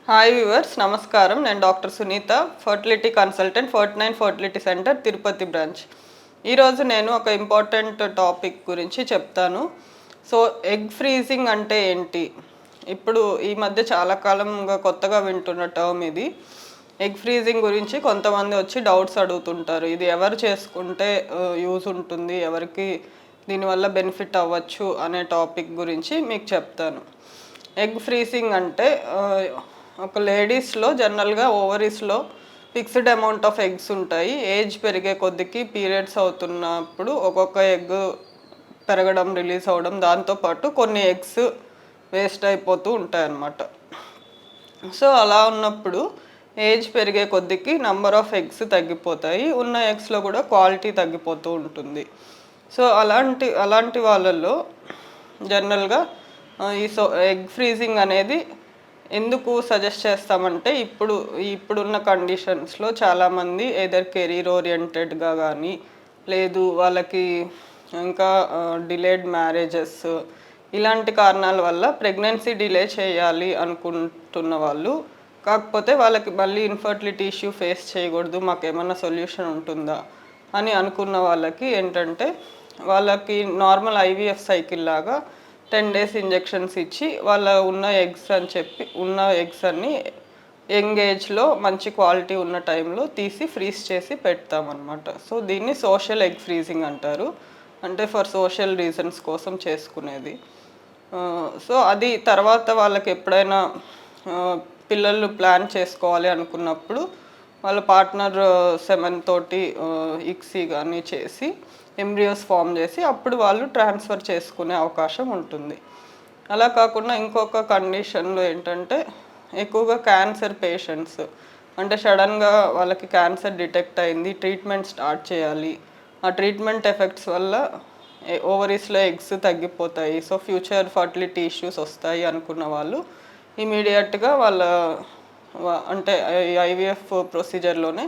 Hi viewers, నమస్కారం. నేను doctor Sunitha, fertility consultant, 49 fertility centre, Tirupati branch. ఈరోజు నేను ఒక ఇంపార్టెంట్ టాపిక్ గురించి చెప్తాను. సో ఎగ్ ఫ్రీజింగ్ అంటే ఏంటి? ఇప్పుడు ఈ మధ్య చాలా కాలంగా కొత్తగా వింటున్న టర్మ్ ఇది. ఎగ్ ఫ్రీజింగ్ గురించి కొంతమంది వచ్చి డౌట్స్ అడుగుతుంటారు. ఇది ఎవరు చేసుకుంటే యూజ్ ఉంటుంది, ఎవరికి దీనివల్ల బెనిఫిట్ అవ్వచ్చు అనే టాపిక్ గురించి మీకు చెప్తాను. ఎగ్ ఫ్రీజింగ్ అంటే ఒక లేడీస్లో జనరల్గా ఓవరీస్లో ఫిక్స్డ్ అమౌంట్ ఆఫ్ ఎగ్స్ ఉంటాయి. ఏజ్ పెరిగే కొద్దికి పీరియడ్స్ అవుతున్నప్పుడు ఒక్కొక్క ఎగ్ పెరగడం, రిలీజ్ అవ్వడం, దాంతోపాటు కొన్ని ఎగ్స్ వేస్ట్ అయిపోతూ ఉంటాయి అన్నమాట. సో అలా ఉన్నప్పుడు ఏజ్ పెరిగే కొద్దికి నంబర్ ఆఫ్ ఎగ్స్ తగ్గిపోతాయి, ఉన్న ఎగ్స్లో కూడా క్వాలిటీ తగ్గిపోతూ ఉంటుంది. సో అలాంటి వాళ్ళల్లో జనరల్గా ఎగ్ ఫ్రీజింగ్ అనేది ఎందుకు సజెస్ట్ చేస్తామంటే, ఇప్పుడున్న కండిషన్స్లో చాలామంది ఏదర్ కెరీర్ ఓరియంటెడ్గా కానీ, లేదు వాళ్ళకి ఇంకా డిలేడ్ మ్యారేజెస్, ఇలాంటి కారణాల వల్ల ప్రెగ్నెన్సీ డిలే చేయాలి అనుకుంటున్న వాళ్ళు, కాకపోతే వాళ్ళకి మళ్ళీ ఇన్ఫర్టిలిటీ ఇష్యూ ఫేస్ చేయకూడదు, మాకు ఏమన్నా సొల్యూషన్ ఉంటుందా అని అనుకున్న వాళ్ళకి ఏంటంటే, వాళ్ళకి నార్మల్ ఐవీఎఫ్ సైకిల్ లాగా 10 days ఇంజెక్షన్స్ ఇచ్చి వాళ్ళ ఉన్న ఎగ్స్ అన్ని యంగ్ ఏజ్లో మంచి క్వాలిటీ ఉన్న టైంలో తీసి ఫ్రీజ్ చేసి పెడతామన్నమాట. సో దీన్ని సోషల్ ఎగ్ ఫ్రీజింగ్ అంటారు. అంటే ఫర్ సోషల్ రీజన్స్ కోసం చేసుకునేది. సో అది తర్వాత వాళ్ళకి ఎప్పుడైనా పిల్లలు ప్లాన్ చేసుకోవాలి అనుకున్నప్పుడు వాళ్ళ పార్ట్నర్ సెమెన్ తోటి ఇక్సీ కానీ చేసి ఎంబ్రియోస్ ఫామ్ చేసి అప్పుడు వాళ్ళు ట్రాన్స్ఫర్ చేసుకునే అవకాశం ఉంటుంది. అలా కాకుండా ఇంకొక కండిషన్లో ఏంటంటే, ఎక్కువగా క్యాన్సర్ పేషెంట్స్, అంటే సడన్గా వాళ్ళకి క్యాన్సర్ డిటెక్ట్ అయింది, ట్రీట్మెంట్ స్టార్ట్ చేయాలి, ఆ ట్రీట్మెంట్ ఎఫెక్ట్స్ వల్ల ఓవరీస్లో ఎగ్స్ తగ్గిపోతాయి, సో ఫ్యూచర్ ఫర్టిలిటీ ఇష్యూస్ వస్తాయి అనుకున్న వాళ్ళు ఇమీడియట్గా అంటే ఐవీఎఫ్ ప్రొసీజర్లోనే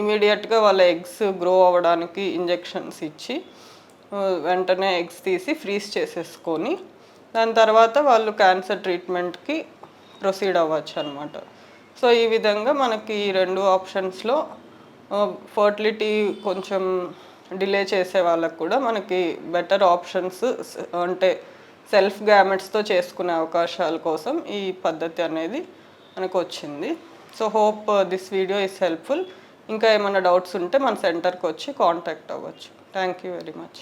ఇమీడియట్గా వాళ్ళ ఎగ్స్ గ్రో అవ్వడానికి ఇంజెక్షన్స్ ఇచ్చి వెంటనే ఎగ్స్ తీసి ఫ్రీజ్ చేసేసుకొని దాని తర్వాత వాళ్ళు క్యాన్సర్ ట్రీట్మెంట్కి ప్రొసీడ్ అవ్వచ్చు అనమాట. సో ఈ విధంగా మనకి ఈ 2 ఆప్షన్స్లో ఫర్టిలిటీ కొంచెం డిలే చేసే వాళ్ళకు కూడా మనకి బెటర్ ఆప్షన్స్, అంటే సెల్ఫ్ గ్యామెట్స్తో చేసుకునే అవకాశాల కోసం ఈ పద్ధతి అనేది మనకు వచ్చింది. So hope this video is helpful. ఇంకా ఏమైనా డౌట్స్ ఉంటే మన సెంటర్కి వచ్చి కాంటాక్ట్ అవ్వచ్చు. Thank you very much.